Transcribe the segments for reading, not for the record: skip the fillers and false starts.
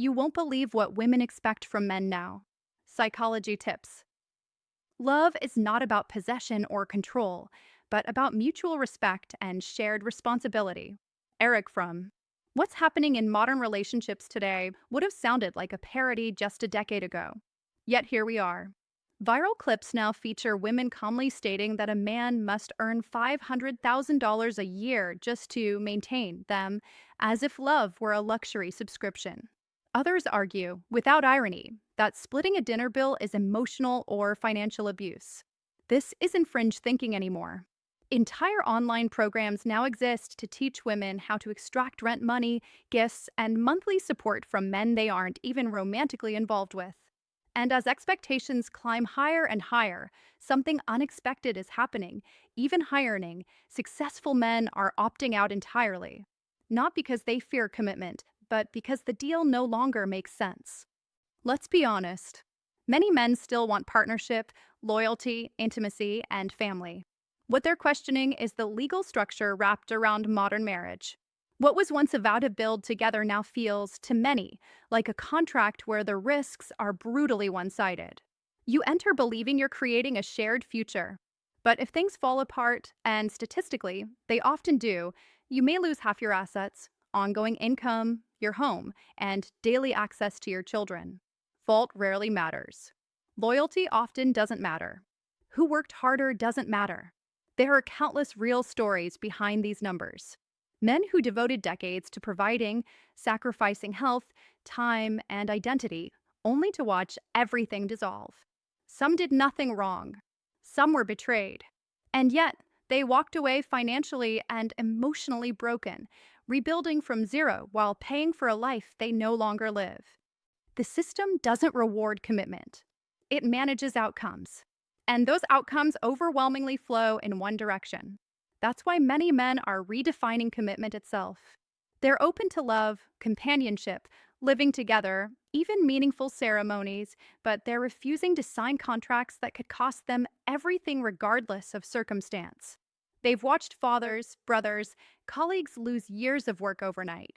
You won't believe what women expect from men now. Psychology tips. Love is not about possession or control, but about mutual respect and shared responsibility. Eric from What's Happening in Modern Relationships Today would have sounded like a parody just a decade ago. Yet here we are. Viral clips now feature women calmly stating that a man must earn $500,000 a year just to maintain them, as if love were a luxury subscription. Others argue, without irony, that splitting a dinner bill is emotional or financial abuse. This isn't fringe thinking anymore. Entire online programs now exist to teach women how to extract rent money, gifts, and monthly support from men they aren't even romantically involved with. And as expectations climb higher and higher, something unexpected is happening. Even hiring, successful men are opting out entirely. Not because they fear commitment, but because the deal no longer makes sense. Let's be honest. Many men still want partnership, loyalty, intimacy, and family. What they're questioning is the legal structure wrapped around modern marriage. What was once a vow to build together now feels, to many, like a contract where the risks are brutally one-sided. You enter believing you're creating a shared future. But if things fall apart, and statistically, they often do, you may lose half your assets, ongoing income, your home, and daily access to your children. Fault rarely matters. Loyalty often doesn't matter. Who worked harder doesn't matter. There are countless real stories behind these numbers. Men who devoted decades to providing, sacrificing health, time, and identity, only to watch everything dissolve. Some did nothing wrong. Some were betrayed. And yet, they walked away financially and emotionally broken, rebuilding from zero while paying for a life they no longer live. The system doesn't reward commitment. It manages outcomes. And those outcomes overwhelmingly flow in one direction. That's why many men are redefining commitment itself. They're open to love, companionship, living together, even meaningful ceremonies, but they're refusing to sign contracts that could cost them everything regardless of circumstance. They've watched fathers, brothers, colleagues lose years of work overnight.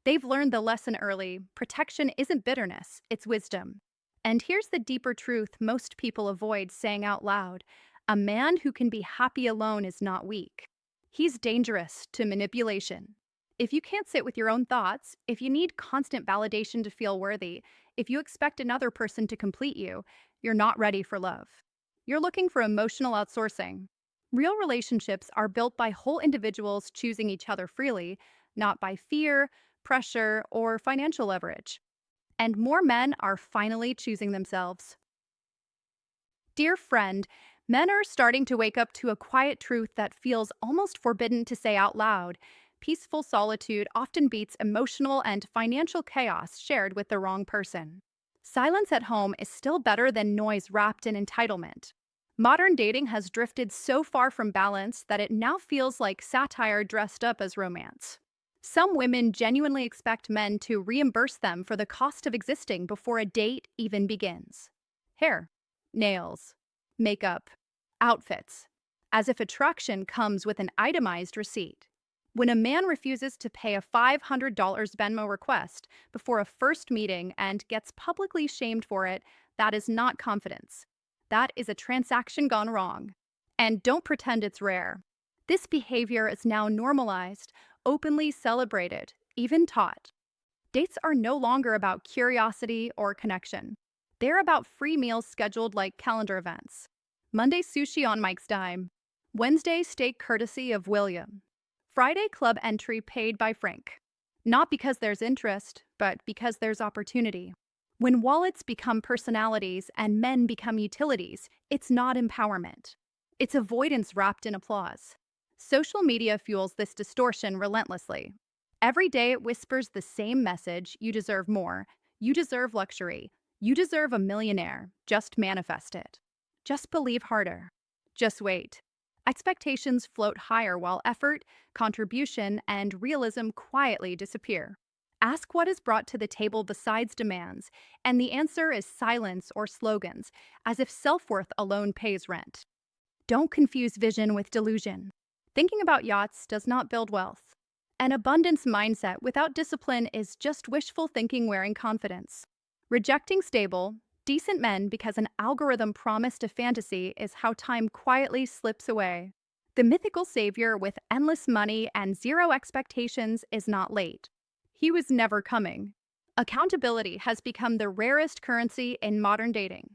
They've learned the lesson early: protection isn't bitterness, it's wisdom. And here's the deeper truth most people avoid saying out loud: a man who can be happy alone is not weak. He's dangerous to manipulation. If you can't sit with your own thoughts, if you need constant validation to feel worthy, if you expect another person to complete you, you're not ready for love. You're looking for emotional outsourcing. Real relationships are built by whole individuals choosing each other freely, not by fear, pressure, or financial leverage. And more men are finally choosing themselves. Dear friend, men are starting to wake up to a quiet truth that feels almost forbidden to say out loud. Peaceful solitude often beats emotional and financial chaos shared with the wrong person. Silence at home is still better than noise wrapped in entitlement. Modern dating has drifted so far from balance that it now feels like satire dressed up as romance. Some women genuinely expect men to reimburse them for the cost of existing before a date even begins. Hair, nails, makeup, outfits, as if attraction comes with an itemized receipt. When a man refuses to pay a $500 Venmo request before a first meeting and gets publicly shamed for it, that is not confidence. That is a transaction gone wrong. And don't pretend it's rare. This behavior is now normalized, openly celebrated, even taught. Dates are no longer about curiosity or connection. They're about free meals scheduled like calendar events. Monday sushi on Mike's dime. Wednesday steak courtesy of William. Friday club entry paid by Frank. Not because there's interest, but because there's opportunity. When wallets become personalities and men become utilities, it's not empowerment. It's avoidance wrapped in applause. Social media fuels this distortion relentlessly. Every day it whispers the same message: you deserve more, you deserve luxury, you deserve a millionaire, just manifest it. Just believe harder. Just wait. Expectations float higher while effort, contribution, and realism quietly disappear. Ask what is brought to the table besides demands, and the answer is silence or slogans, as if self-worth alone pays rent. Don't confuse vision with delusion. Thinking about yachts does not build wealth. An abundance mindset without discipline is just wishful thinking wearing confidence. Rejecting stable, decent men because an algorithm promised a fantasy is how time quietly slips away. The mythical savior with endless money and zero expectations is not late. He was never coming. Accountability has become the rarest currency in modern dating.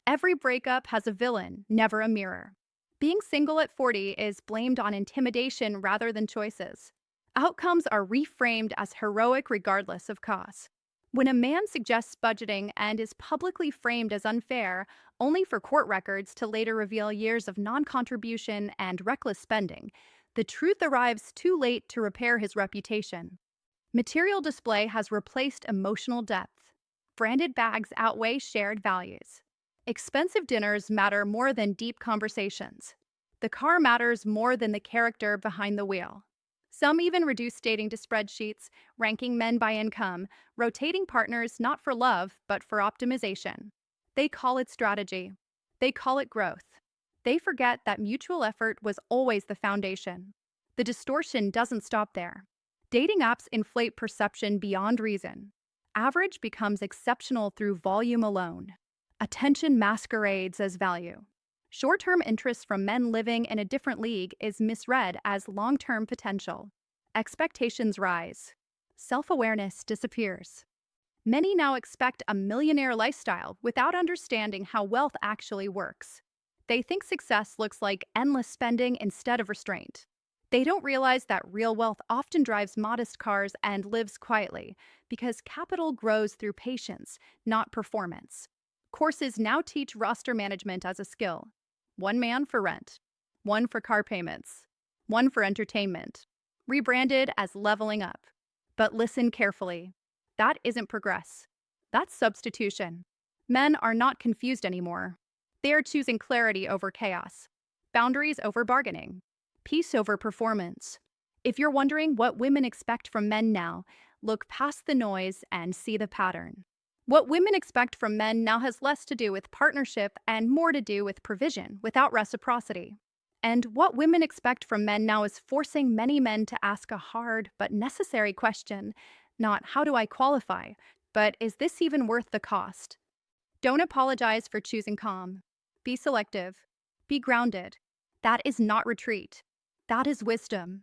Every breakup has a villain, never a mirror. Being single at 40 is blamed on intimidation rather than choices. Outcomes are reframed as heroic regardless of cost. When a man suggests budgeting and is publicly framed as unfair, only for court records to later reveal years of non contribution and reckless spending, the truth arrives too late to repair his reputation. Material display has replaced emotional depth. Branded bags outweigh shared values. Expensive dinners matter more than deep conversations. The car matters more than the character behind the wheel. Some even reduce dating to spreadsheets, ranking men by income, rotating partners not for love, but for optimization. They call it strategy. They call it growth. They forget that mutual effort was always the foundation. The distortion doesn't stop there. Dating apps inflate perception beyond reason. Average becomes exceptional through volume alone. Attention masquerades as value. Short-term interest from men living in a different league is misread as long-term potential. Expectations rise. Self-awareness disappears. Many now expect a millionaire lifestyle without understanding how wealth actually works. They think success looks like endless spending instead of restraint. They don't realize that real wealth often drives modest cars and lives quietly, because capital grows through patience, not performance. Courses now teach roster management as a skill. One man for rent, one for car payments, one for entertainment, rebranded as leveling up. But listen carefully. That isn't progress. That's substitution. Men are not confused anymore. They are choosing clarity over chaos, boundaries over bargaining, peace over performance. If you're wondering what women expect from men now, look past the noise and see the pattern. What women expect from men now has less to do with partnership and more to do with provision without reciprocity. And what women expect from men now is forcing many men to ask a hard but necessary question, not how do I qualify, but is this even worth the cost? Don't apologize for choosing calm. Be selective. Be grounded. That is not retreat. That is wisdom.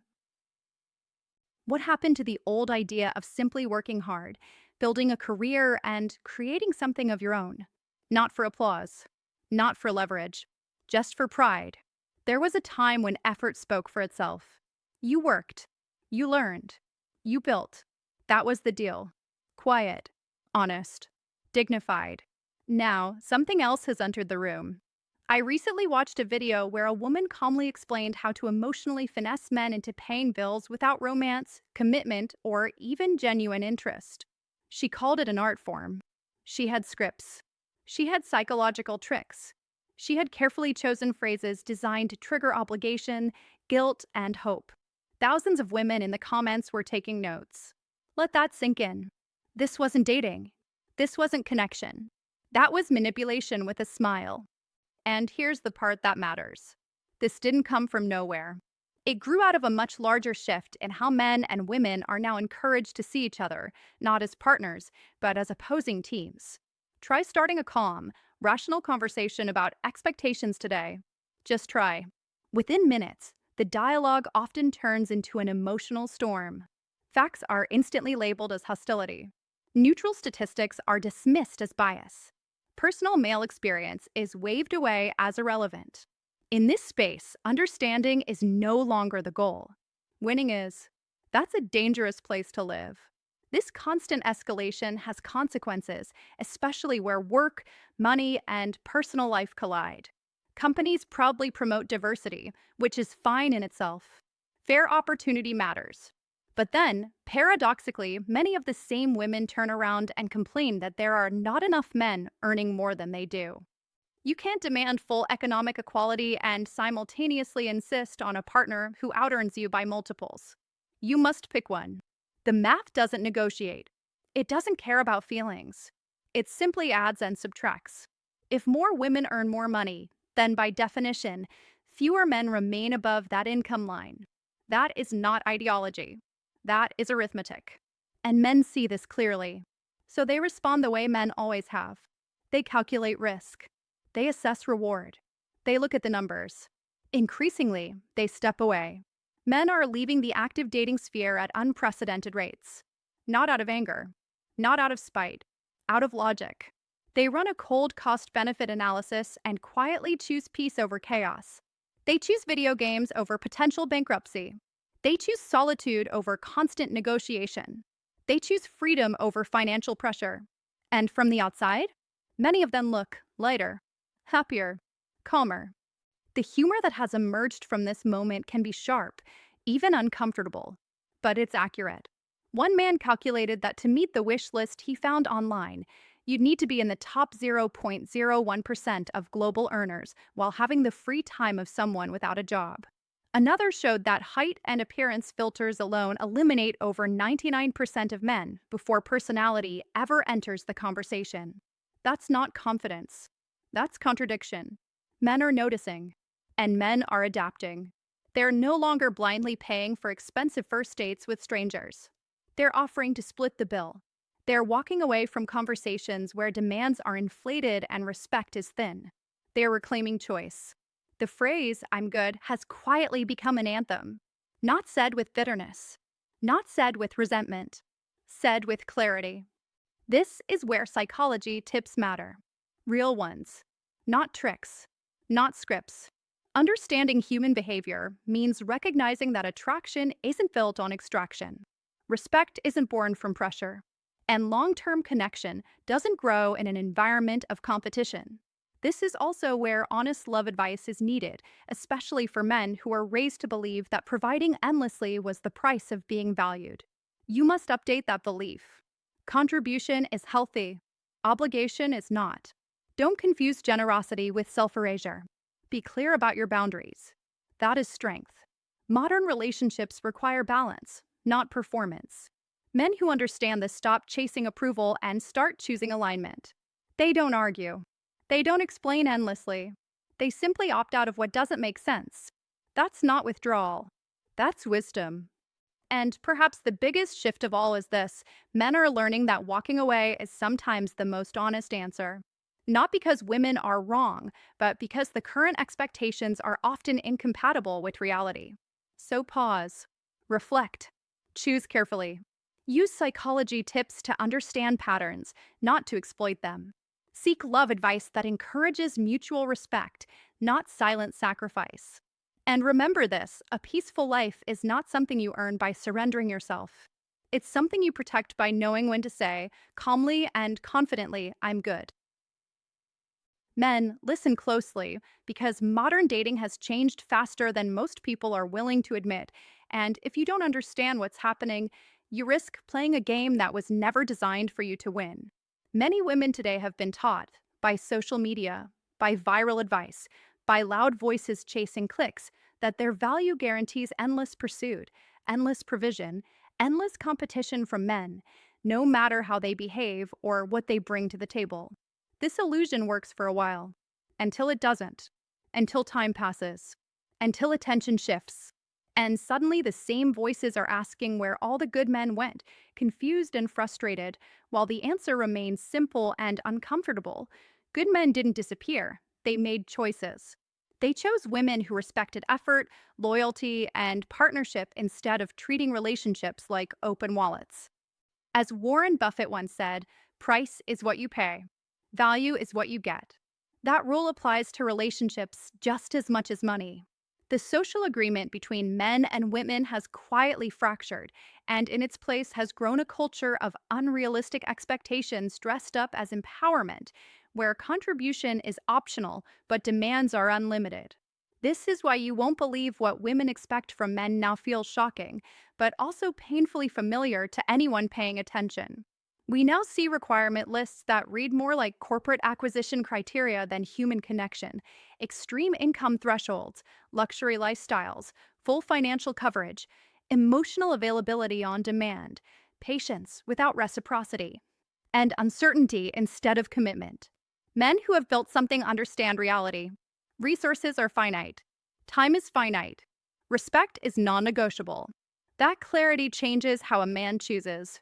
What happened to the old idea of simply working hard, building a career, and creating something of your own? Not for applause, not for leverage, just for pride. There was a time when effort spoke for itself. You worked, you learned, you built. That was the deal. Quiet, honest, dignified. Now, something else has entered the room. I recently watched a video where a woman calmly explained how to emotionally finesse men into paying bills without romance, commitment, or even genuine interest. She called it an art form. She had scripts. She had psychological tricks. She had carefully chosen phrases designed to trigger obligation, guilt, and hope. Thousands of women in the comments were taking notes. Let that sink in. This wasn't dating. This wasn't connection. That was manipulation with a smile. And here's the part that matters. This didn't come from nowhere. It grew out of a much larger shift in how men and women are now encouraged to see each other, not as partners, but as opposing teams. Try starting a calm, rational conversation about expectations today. Just try. Within minutes, the dialogue often turns into an emotional storm. Facts are instantly labeled as hostility. Neutral statistics are dismissed as bias. Personal male experience is waved away as irrelevant. In this space, understanding is no longer the goal. Winning is. That's a dangerous place to live. This constant escalation has consequences, especially where work, money, and personal life collide. Companies proudly promote diversity, which is fine in itself. Fair opportunity matters. But then, paradoxically, many of the same women turn around and complain that there are not enough men earning more than they do. You can't demand full economic equality and simultaneously insist on a partner who out-earns you by multiples. You must pick one. The math doesn't negotiate. It doesn't care about feelings. It simply adds and subtracts. If more women earn more money, then by definition, fewer men remain above that income line. That is not ideology. That is arithmetic. And men see this clearly. So they respond the way men always have. They calculate risk. They assess reward. They look at the numbers. Increasingly, they step away. Men are leaving the active dating sphere at unprecedented rates. Not out of anger, not out of spite, out of logic. They run a cold cost-benefit analysis and quietly choose peace over chaos. They choose video games over potential bankruptcy. They choose solitude over constant negotiation. They choose freedom over financial pressure. And from the outside, many of them look lighter, happier, calmer. The humor that has emerged from this moment can be sharp, even uncomfortable, but it's accurate. One man calculated that to meet the wish list he found online, you'd need to be in the top 0.01% of global earners while having the free time of someone without a job. Another showed that height and appearance filters alone eliminate over 99% of men before personality ever enters the conversation. That's not confidence. That's contradiction. Men are noticing, and men are adapting. They're no longer blindly paying for expensive first dates with strangers. They're offering to split the bill. They're walking away from conversations where demands are inflated and respect is thin. They're reclaiming choice. The phrase, "I'm good," has quietly become an anthem. Not said with bitterness. Not said with resentment. Said with clarity. This is where psychology tips matter. Real ones. Not tricks. Not scripts. Understanding human behavior means recognizing that attraction isn't built on extraction. Respect isn't born from pressure. And long-term connection doesn't grow in an environment of competition. This is also where honest love advice is needed, especially for men who are raised to believe that providing endlessly was the price of being valued. You must update that belief. Contribution is healthy. Obligation is not. Don't confuse generosity with self-erasure. Be clear about your boundaries. That is strength. Modern relationships require balance, not performance. Men who understand this stop chasing approval and start choosing alignment. They don't argue. They don't explain endlessly. They simply opt out of what doesn't make sense. That's not withdrawal. That's wisdom. And perhaps the biggest shift of all is this: men are learning that walking away is sometimes the most honest answer. Not because women are wrong, but because the current expectations are often incompatible with reality. So pause, reflect, choose carefully. Use psychology tips to understand patterns, not to exploit them. Seek love advice that encourages mutual respect, not silent sacrifice. And remember this: a peaceful life is not something you earn by surrendering yourself. It's something you protect by knowing when to say, calmly and confidently, "I'm good." Men, listen closely, because modern dating has changed faster than most people are willing to admit. And if you don't understand what's happening, you risk playing a game that was never designed for you to win. Many women today have been taught, by social media, by viral advice, by loud voices chasing clicks, that their value guarantees endless pursuit, endless provision, endless competition from men, no matter how they behave or what they bring to the table. This illusion works for a while, until it doesn't, until time passes, until attention shifts. And suddenly the same voices are asking where all the good men went, confused and frustrated, while the answer remains simple and uncomfortable. Good men didn't disappear, they made choices. They chose women who respected effort, loyalty, and partnership instead of treating relationships like open wallets. As Warren Buffett once said, "Price is what you pay. Value is what you get." That rule applies to relationships just as much as money. The social agreement between men and women has quietly fractured, and in its place has grown a culture of unrealistic expectations dressed up as empowerment, where contribution is optional but demands are unlimited. This is why you won't believe what women expect from men now feels shocking, but also painfully familiar to anyone paying attention. We now see requirement lists that read more like corporate acquisition criteria than human connection: extreme income thresholds, luxury lifestyles, full financial coverage, emotional availability on demand, patience without reciprocity, and uncertainty instead of commitment. Men who have built something understand reality. Resources are finite. Time is finite. Respect is non-negotiable. That clarity changes how a man chooses.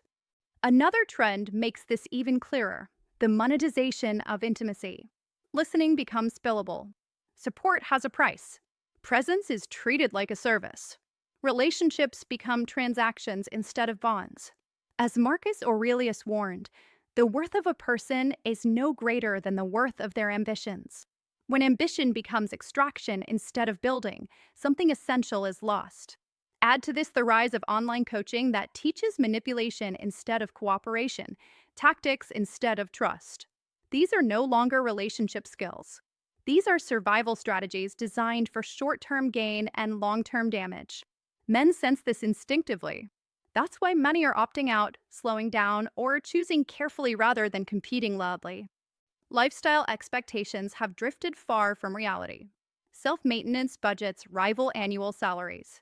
Another trend makes this even clearer: the monetization of intimacy. Listening becomes billable. Support has a price. Presence is treated like a service. Relationships become transactions instead of bonds. As Marcus Aurelius warned, the worth of a person is no greater than the worth of their ambitions. When ambition becomes extraction instead of building, something essential is lost. Add to this the rise of online coaching that teaches manipulation instead of cooperation, tactics instead of trust. These are no longer relationship skills. These are survival strategies designed for short term gain and long term damage. Men sense this instinctively. That's why many are opting out, slowing down, or choosing carefully rather than competing loudly. Lifestyle expectations have drifted far from reality. Self maintenance budgets rival annual salaries.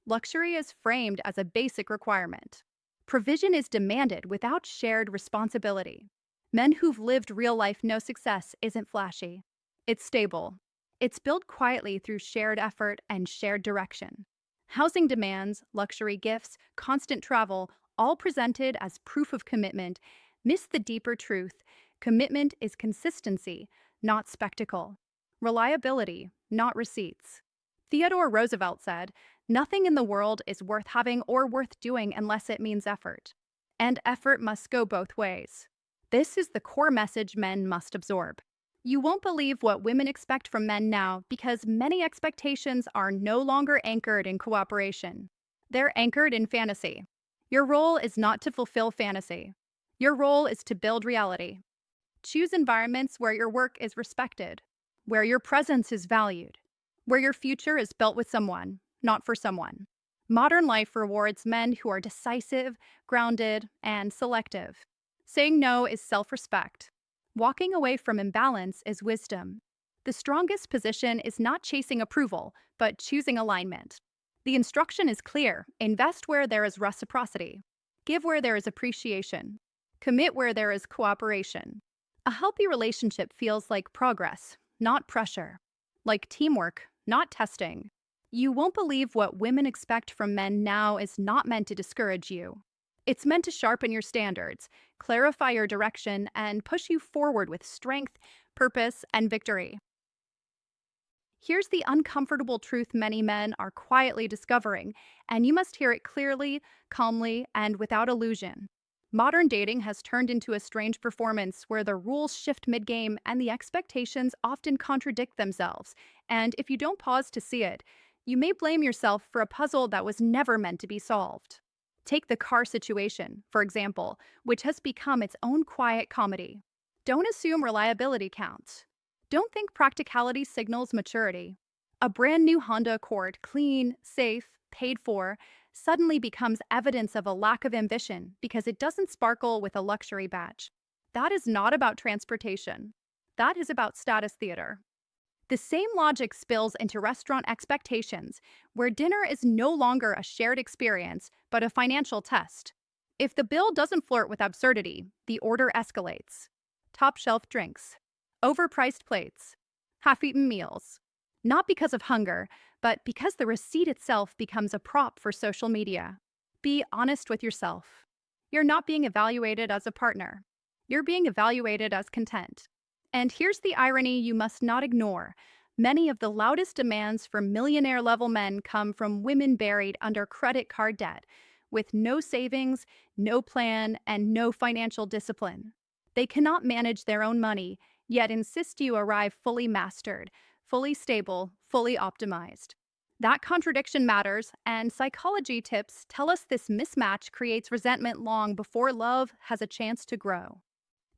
Luxury is framed as a basic requirement. Provision is demanded without shared responsibility. Men who've lived real life know success isn't flashy. It's stable. It's built quietly through shared effort and shared direction. Housing demands, luxury gifts, constant travel, all presented as proof of commitment, miss the deeper truth. Commitment is consistency, not spectacle. Reliability, not receipts. Theodore Roosevelt said, "Nothing in the world is worth having or worth doing unless it means effort. And effort must go both ways." This is the core message men must absorb. You won't believe what women expect from men now because many expectations are no longer anchored in cooperation. They're anchored in fantasy. Your role is not to fulfill fantasy. Your role is to build reality. Choose environments where your work is respected, where your presence is valued, where your future is built with someone, not for someone. Modern life rewards men who are decisive, grounded, and selective. Saying no is self-respect. Walking away from imbalance is wisdom. The strongest position is not chasing approval, but choosing alignment. The instruction is clear: invest where there is reciprocity. Give where there is appreciation. Commit where there is cooperation. A healthy relationship feels like progress, not pressure. Like teamwork, not testing. You won't believe what women expect from men now is not meant to discourage you. It's meant to sharpen your standards, clarify your direction, and push you forward with strength, purpose, and victory. Here's the uncomfortable truth many men are quietly discovering, and you must hear it clearly, calmly, and without illusion. Modern dating has turned into a strange performance where the rules shift mid-game and the expectations often contradict themselves. And if you don't pause to see it, you may blame yourself for a puzzle that was never meant to be solved. Take the car situation, for example, which has become its own quiet comedy. Don't assume reliability counts. Don't think practicality signals maturity. A brand new Honda Accord, clean, safe, paid for, suddenly becomes evidence of a lack of ambition because it doesn't sparkle with a luxury badge. That is not about transportation. That is about status theater. The same logic spills into restaurant expectations, where dinner is no longer a shared experience, but a financial test. If the bill doesn't flirt with absurdity, the order escalates. Top-shelf drinks, overpriced plates, half-eaten meals. Not because of hunger, but because the receipt itself becomes a prop for social media. Be honest with yourself. You're not being evaluated as a partner. You're being evaluated as content. And here's the irony you must not ignore. Many of the loudest demands for millionaire-level men come from women buried under credit card debt, with no savings, no plan, and no financial discipline. They cannot manage their own money, yet insist you arrive fully mastered, fully stable, fully optimized. That contradiction matters, and psychology tips tell us this mismatch creates resentment long before love has a chance to grow.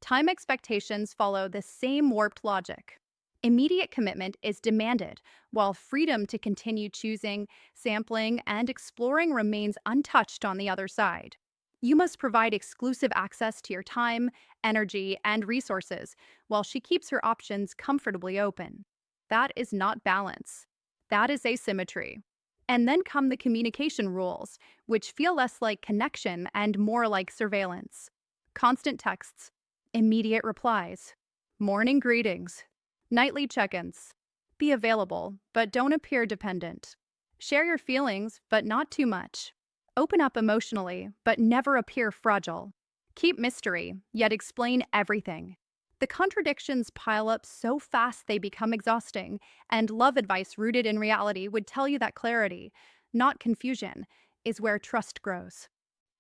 Time expectations follow the same warped logic. Immediate commitment is demanded, while freedom to continue choosing, sampling, and exploring remains untouched on the other side. You must provide exclusive access to your time, energy, and resources, while she keeps her options comfortably open. That is not balance. That is asymmetry. And then come the communication rules, which feel less like connection and more like surveillance. Constant texts, immediate replies, morning greetings, nightly check-ins. Be available, but don't appear dependent. Share your feelings, but not too much. Open up emotionally, but never appear fragile. Keep mystery, yet explain everything. The contradictions pile up so fast they become exhausting, and love advice rooted in reality would tell you that clarity, not confusion, is where trust grows.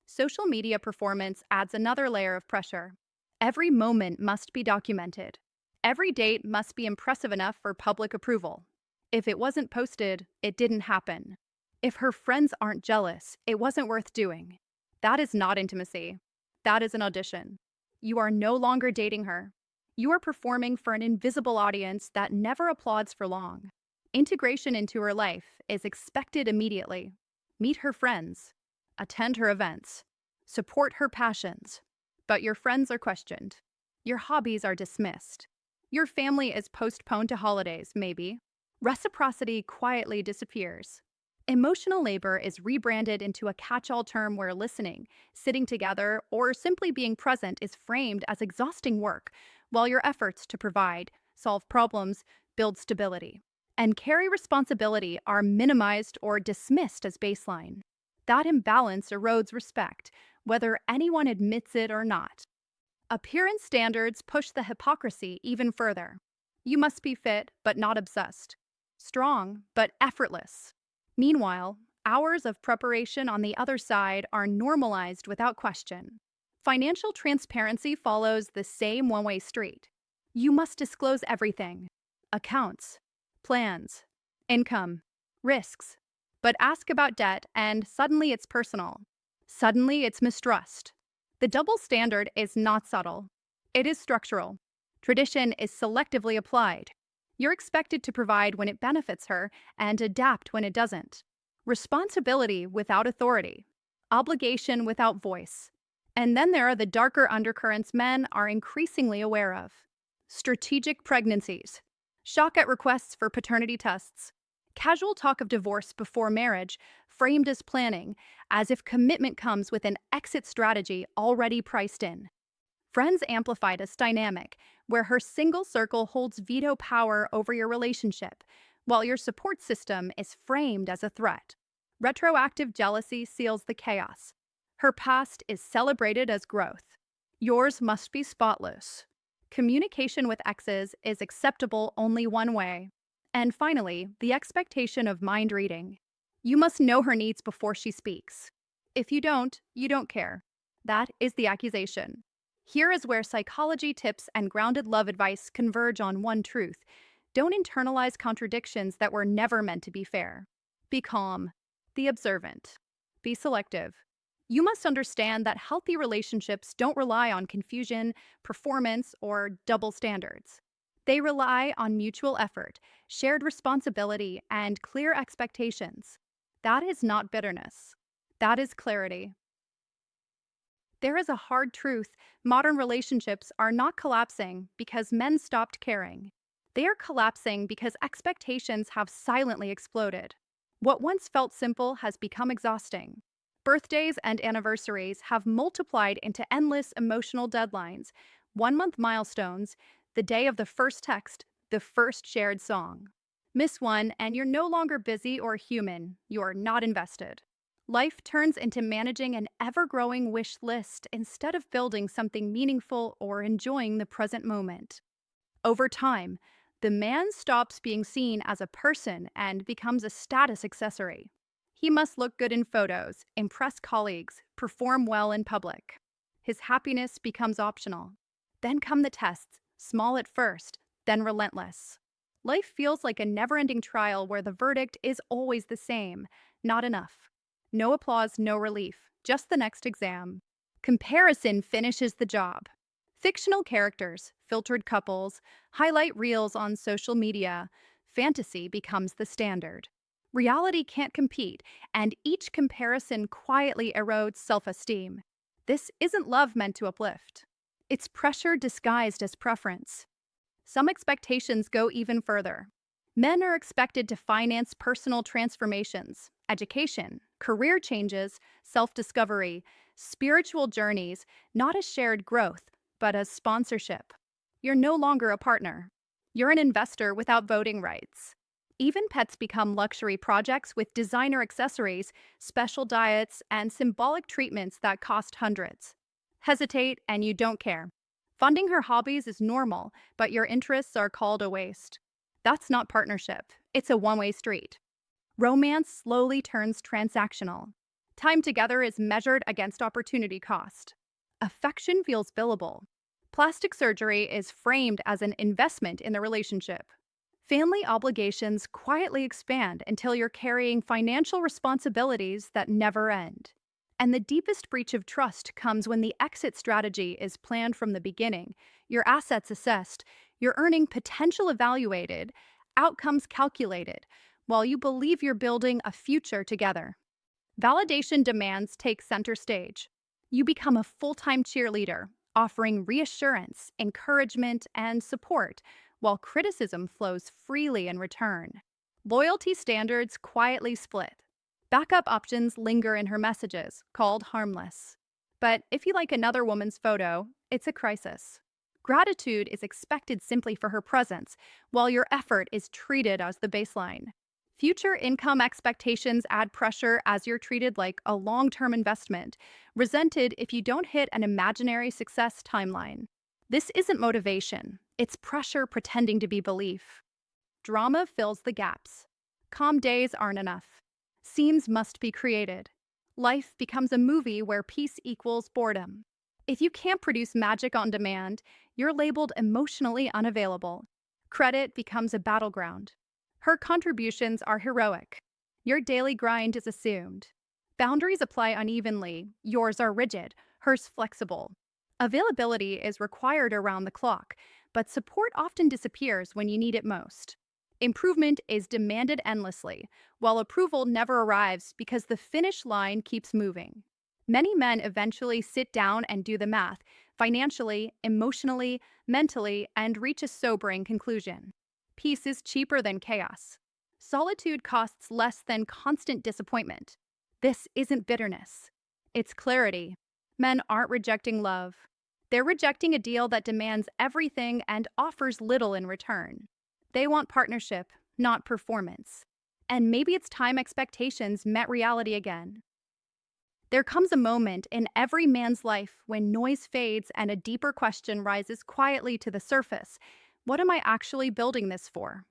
Social media performance adds another layer of pressure. Every moment must be documented. Every date must be impressive enough for public approval. If it wasn't posted, it didn't happen. If her friends aren't jealous, it wasn't worth doing. That is not intimacy. That is an audition. You are no longer dating her. You are performing for an invisible audience that never applauds for long. Integration into her life is expected immediately. Meet her friends, attend her events, support her passions. But your friends are questioned. Your hobbies are dismissed. Your family is postponed to holidays, maybe. Reciprocity quietly disappears. Emotional labor is rebranded into a catch all term where listening, sitting together, or simply being present is framed as exhausting work, while your efforts to provide, solve problems, build stability, and carry responsibility are minimized or dismissed as baseline. That imbalance erodes respect, whether anyone admits it or not. Appearance standards push the hypocrisy even further. You must be fit, but not obsessed. Strong, but effortless. Meanwhile, hours of preparation on the other side are normalized without question. Financial transparency follows the same one-way street. You must disclose everything: accounts, plans, income, risks. But ask about debt, and suddenly it's personal. Suddenly it's mistrust. The double standard is not subtle, it is structural. Tradition is selectively applied. You're expected to provide when it benefits her and adapt when it doesn't. Responsibility without authority. Obligation without voice. And then there are the darker undercurrents men are increasingly aware of. Strategic pregnancies. Shock at requests for paternity tests. Casual talk of divorce before marriage, framed as planning, as if commitment comes with an exit strategy already priced in. Friends amplify this dynamic, where her single circle holds veto power over your relationship, while your support system is framed as a threat. Retroactive jealousy seals the chaos. Her past is celebrated as growth. Yours must be spotless. Communication with exes is acceptable only one way. And finally, the expectation of mind reading. You must know her needs before she speaks. If you don't care. That is the accusation. Here is where psychology tips and grounded love advice converge on one truth. Don't internalize contradictions that were never meant to be fair. Be calm. Be observant. Be selective. You must understand that healthy relationships don't rely on confusion, performance, or double standards. They rely on mutual effort, shared responsibility, and clear expectations. That is not bitterness. That is clarity. There is a hard truth: modern relationships are not collapsing because men stopped caring. They are collapsing because expectations have silently exploded. What once felt simple has become exhausting. Birthdays and anniversaries have multiplied into endless emotional deadlines, 1 month milestones, the day of the first text, the first shared song. Miss one, and you're no longer busy or human, you're not invested. Life turns into managing an ever growing wish list instead of building something meaningful or enjoying the present moment. Over time, the man stops being seen as a person and becomes a status accessory. He must look good in photos, impress colleagues, perform well in public. His happiness becomes optional. Then come the tests, small at first, then relentless. Life feels like a never-ending trial where the verdict is always the same: not enough. No applause, no relief, just the next exam. Comparison finishes the job. Fictional characters, filtered couples, highlight reels on social media. Fantasy becomes the standard. Reality can't compete, and each comparison quietly erodes self-esteem. This isn't love meant to uplift. It's pressure disguised as preference. Some expectations go even further. Men are expected to finance personal transformations, education, career changes, self-discovery, spiritual journeys, not as shared growth, but as sponsorship. You're no longer a partner. You're an investor without voting rights. Even pets become luxury projects with designer accessories, special diets, and symbolic treatments that cost hundreds. Hesitate, and you don't care. Funding her hobbies is normal, but your interests are called a waste. That's not partnership, it's a one-way street. Romance slowly turns transactional. Time together is measured against opportunity cost. Affection feels billable. Plastic surgery is framed as an investment in the relationship. Family obligations quietly expand until you're carrying financial responsibilities that never end. And the deepest breach of trust comes when the exit strategy is planned from the beginning, your assets assessed, your earning potential evaluated, outcomes calculated, while you believe you're building a future together. Validation demands take center stage. You become a full-time cheerleader, offering reassurance, encouragement, and support, while criticism flows freely in return. Loyalty standards quietly split. Backup options linger in her messages, called harmless. But if you like another woman's photo, it's a crisis. Gratitude is expected simply for her presence, while your effort is treated as the baseline. Future income expectations add pressure as you're treated like a long-term investment, resented if you don't hit an imaginary success timeline. This isn't motivation, it's pressure pretending to be belief. Drama fills the gaps. Calm days aren't enough. Scenes must be created. Life becomes a movie where peace equals boredom. If you can't produce magic on demand, you're labeled emotionally unavailable. Credit becomes a battleground. Her contributions are heroic. Your daily grind is assumed. Boundaries apply unevenly. Yours are rigid, hers flexible. Availability is required around the clock, but support often disappears when you need it most. Improvement is demanded endlessly, while approval never arrives because the finish line keeps moving. Many men eventually sit down and do the math, financially, emotionally, mentally, and reach a sobering conclusion. Peace is cheaper than chaos. Solitude costs less than constant disappointment. This isn't bitterness. It's clarity. Men aren't rejecting love. They're rejecting a deal that demands everything and offers little in return. They want partnership, not performance. And maybe it's time expectations met reality again. There comes a moment in every man's life when noise fades and a deeper question rises quietly to the surface. What am I actually building this for?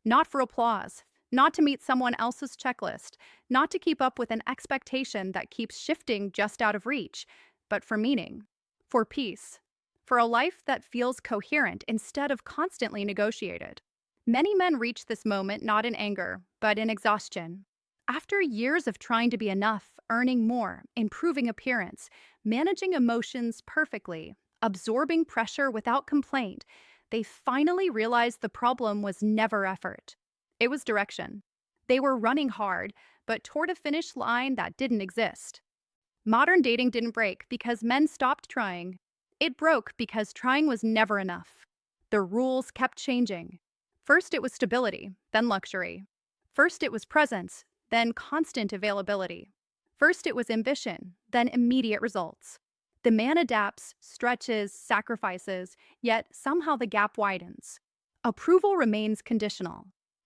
Not for applause, not to meet someone else's checklist, not to keep up with an expectation that keeps shifting just out of reach, but for meaning, for peace, for a life that feels coherent instead of constantly negotiated. Many men reach this moment not in anger, but in exhaustion. After years of trying to be enough, earning more, improving appearance, managing emotions perfectly, absorbing pressure without complaint, they finally realized the problem was never effort. It was direction. They were running hard, but toward a finish line that didn't exist. Modern dating didn't break because men stopped trying. It broke because trying was never enough. The rules kept changing. First it was stability, then luxury. First it was presence, then constant availability. First it was ambition, then immediate results. The man adapts, stretches, sacrifices, yet somehow the gap widens. Approval remains conditional.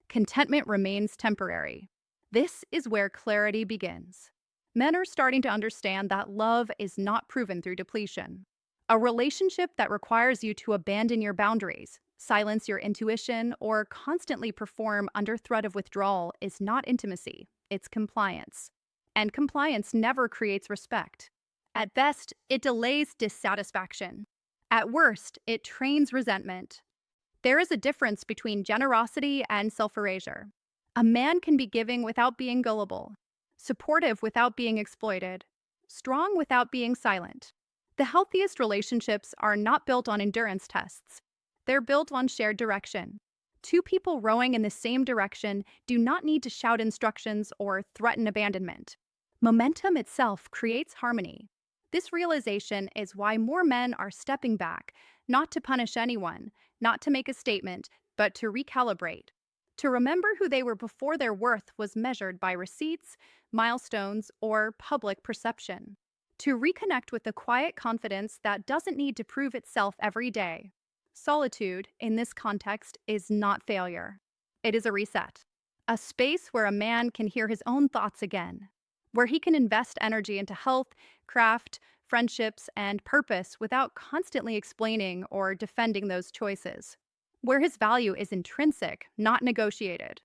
Contentment remains temporary. This is where clarity begins. Men are starting to understand that love is not proven through depletion. A relationship that requires you to abandon your boundaries, silence your intuition, or constantly perform under threat of withdrawal is not intimacy, it's compliance. And compliance never creates respect. At best, it delays dissatisfaction. At worst, it trains resentment. There is a difference between generosity and self-erasure. A man can be giving without being gullible, supportive without being exploited, strong without being silent. The healthiest relationships are not built on endurance tests. They're built on shared direction. Two people rowing in the same direction do not need to shout instructions or threaten abandonment. Momentum itself creates harmony. This realization is why more men are stepping back, not to punish anyone, not to make a statement, but to recalibrate. To remember who they were before their worth was measured by receipts, milestones, or public perception. To reconnect with the quiet confidence that doesn't need to prove itself every day. Solitude, in this context, is not failure. It is a reset. A space where a man can hear his own thoughts again, where he can invest energy into health, craft, friendships, and purpose without constantly explaining or defending those choices, where his value is intrinsic, not negotiated.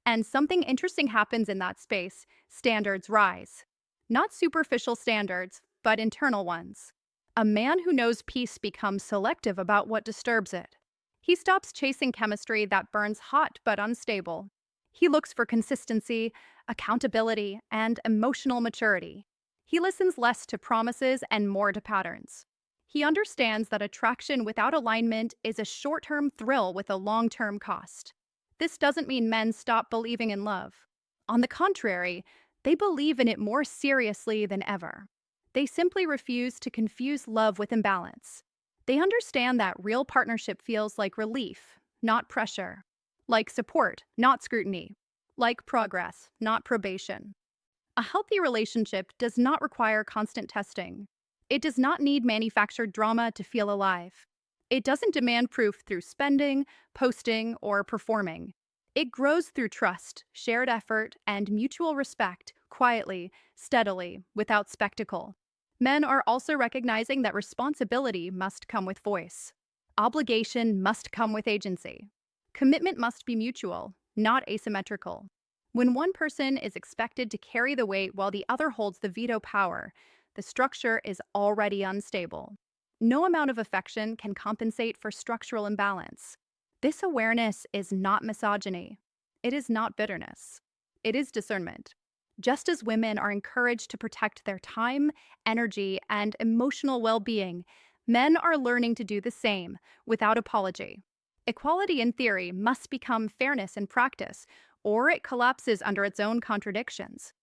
And something interesting happens in that space. Standards rise. Not superficial standards, but internal ones. A man who knows peace becomes selective about what disturbs it. He stops chasing chemistry that burns hot but unstable. He looks for consistency, accountability, and emotional maturity. He listens less to promises and more to patterns. He understands that attraction without alignment is a short term thrill with a long term cost. This doesn't mean men stop believing in love. On the contrary, they believe in it more seriously than ever. They simply refuse to confuse love with imbalance. They understand that real partnership feels like relief, not pressure, like support, not scrutiny, like progress, not probation. A healthy relationship does not require constant testing. It does not need manufactured drama to feel alive. It doesn't demand proof through spending, posting, or performing. It grows through trust, shared effort, and mutual respect, quietly, steadily, without spectacle. Men are also recognizing that responsibility must come with voice. Obligation must come with agency. Commitment must be mutual, not asymmetrical. When one person is expected to carry the weight while the other holds the veto power, the structure is already unstable. No amount of affection can compensate for structural imbalance. This awareness is not misogyny. It is not bitterness. It is discernment. Just as women are encouraged to protect their time, energy, and emotional well-being, men are learning to do the same without apology. Equality in theory must become fairness in practice, or it collapses under its own contradictions.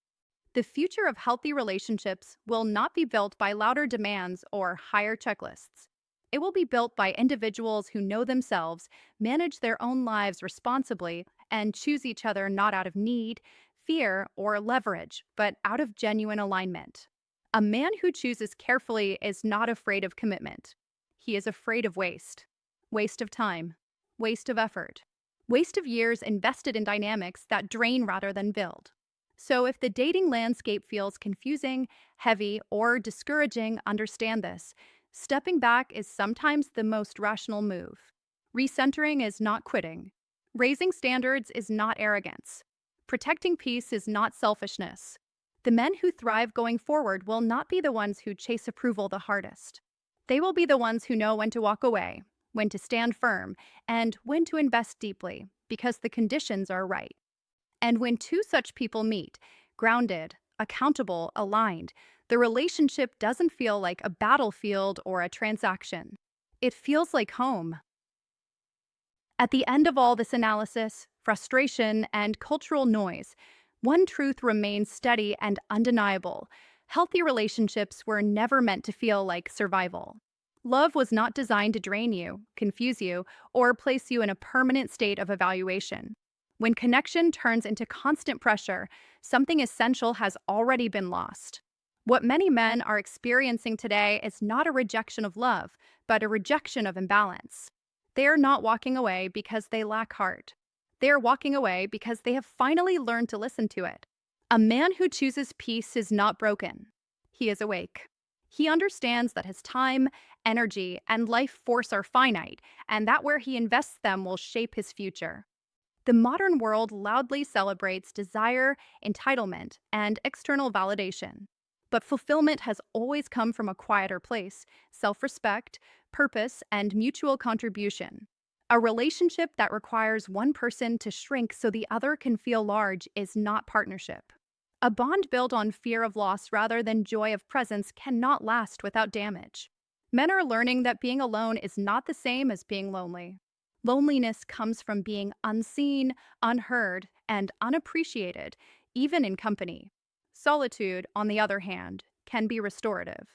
The future of healthy relationships will not be built by louder demands or higher checklists. It will be built by individuals who know themselves, manage their own lives responsibly, and choose each other not out of need, fear, or leverage, but out of genuine alignment. A man who chooses carefully is not afraid of commitment. He is afraid of waste. Waste of time. Waste of effort. Waste of years invested in dynamics that drain rather than build. So if the dating landscape feels confusing, heavy, or discouraging, understand this. Stepping back is sometimes the most rational move. Recentering is not quitting. Raising standards is not arrogance. Protecting peace is not selfishness. The men who thrive going forward will not be the ones who chase approval the hardest. They will be the ones who know when to walk away, when to stand firm, and when to invest deeply, because the conditions are right. And when two such people meet, grounded, accountable, aligned, the relationship doesn't feel like a battlefield or a transaction. It feels like home. At the end of all this analysis, frustration, and cultural noise, one truth remains steady and undeniable. Healthy relationships were never meant to feel like survival. Love was not designed to drain you, confuse you, or place you in a permanent state of evaluation. When connection turns into constant pressure, something essential has already been lost. What many men are experiencing today is not a rejection of love, but a rejection of imbalance. They are not walking away because they lack heart. They are walking away because they have finally learned to listen to it. A man who chooses peace is not broken. He is awake. He understands that his time, energy, and life force are finite, and that where he invests them will shape his future. The modern world loudly celebrates desire, entitlement, and external validation. But fulfillment has always come from a quieter place: self-respect, purpose, and mutual contribution. A relationship that requires one person to shrink so the other can feel large is not partnership. A bond built on fear of loss rather than joy of presence cannot last without damage. Men are learning that being alone is not the same as being lonely. Loneliness comes from being unseen, unheard, and unappreciated, even in company. Solitude, on the other hand, can be restorative.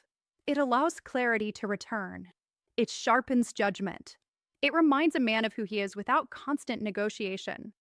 It allows clarity to return. It sharpens judgment. It reminds a man of who he is without constant negotiation.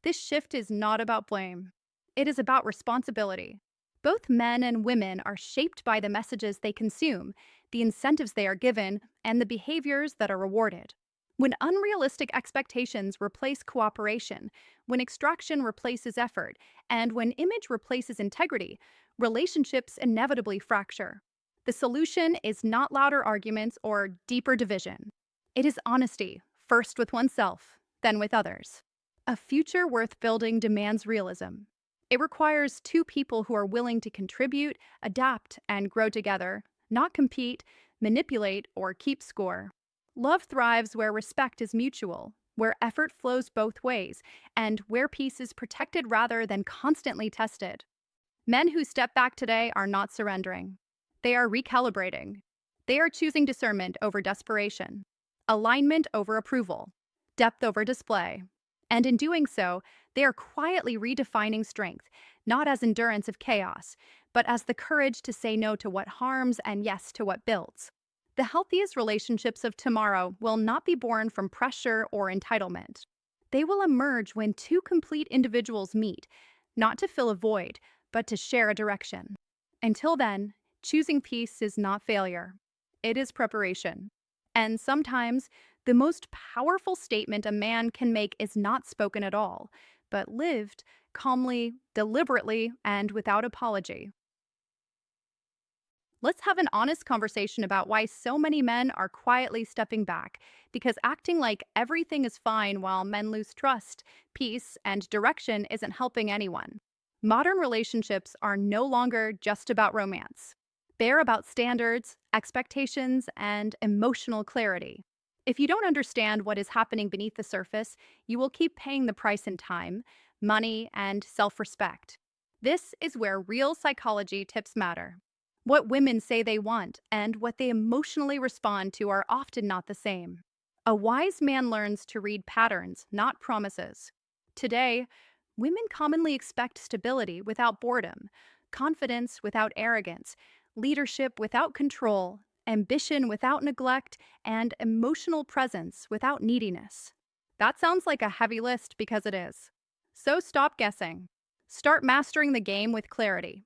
This shift is not about blame. It is about responsibility. Both men and women are shaped by the messages they consume, the incentives they are given, and the behaviors that are rewarded. When unrealistic expectations replace cooperation, when extraction replaces effort, and when image replaces integrity, relationships inevitably fracture. The solution is not louder arguments or deeper division. It is honesty, first with oneself, then with others. A future worth building demands realism. It requires two people who are willing to contribute, adapt, and grow together, not compete, manipulate, or keep score. Love thrives where respect is mutual, where effort flows both ways, and where peace is protected rather than constantly tested. Men who step back today are not surrendering. They are recalibrating. They are choosing discernment over desperation, alignment over approval, depth over display. And in doing so, they are quietly redefining strength, not as endurance of chaos, but as the courage to say no to what harms and yes to what builds. The healthiest relationships of tomorrow will not be born from pressure or entitlement. They will emerge when two complete individuals meet, not to fill a void, but to share a direction. Until then, choosing peace is not failure. It is preparation. And sometimes, the most powerful statement a man can make is not spoken at all, but lived calmly, deliberately, and without apology. Let's have an honest conversation about why so many men are quietly stepping back, because acting like everything is fine while men lose trust, peace, and direction isn't helping anyone. Modern relationships are no longer just about romance. They're about standards, expectations, and emotional clarity. If you don't understand what is happening beneath the surface, you will keep paying the price in time, money, and self respect. This is where real psychology tips matter. What women say they want and what they emotionally respond to are often not the same. A wise man learns to read patterns, not promises. Today, women commonly expect stability without boredom, confidence without arrogance, leadership without control, ambition without neglect, and emotional presence without neediness. That sounds like a heavy list because it is. So stop guessing. Start mastering the game with clarity.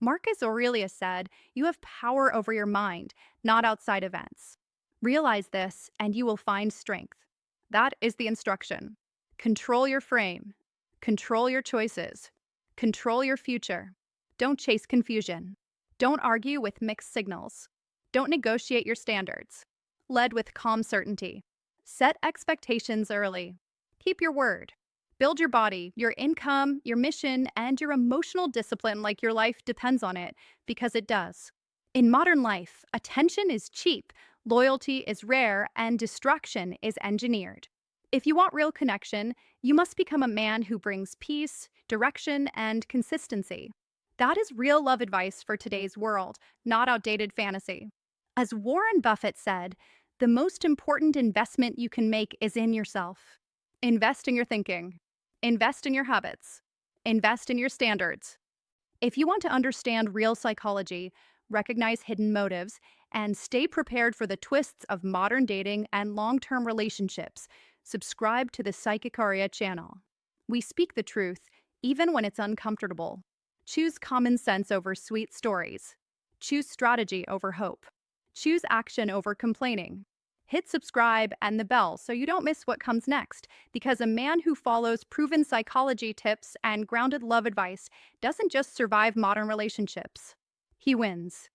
Marcus Aurelius said, "You have power over your mind, not outside events." Realize this, and you will find strength. That is the instruction. Control your frame. Control your choices. Control your future. Don't chase confusion. Don't argue with mixed signals. Don't negotiate your standards. Lead with calm certainty. Set expectations early. Keep your word. Build your body, your income, your mission, and your emotional discipline like your life depends on it, because it does. In modern life, attention is cheap, loyalty is rare, and distraction is engineered. If you want real connection, you must become a man who brings peace, direction, and consistency. That is real love advice for today's world, not outdated fantasy. As Warren Buffett said, the most important investment you can make is in yourself. Invest in your thinking. Invest in your habits. Invest in your standards. If you want to understand real psychology, recognize hidden motives, and stay prepared for the twists of modern dating and long-term relationships, subscribe to the Psychic Aria channel. We speak the truth, even when it's uncomfortable. Choose common sense over sweet stories. Choose strategy over hope. Choose action over complaining. Hit subscribe and the bell so you don't miss what comes next, because a man who follows proven psychology tips and grounded love advice doesn't just survive modern relationships. He wins.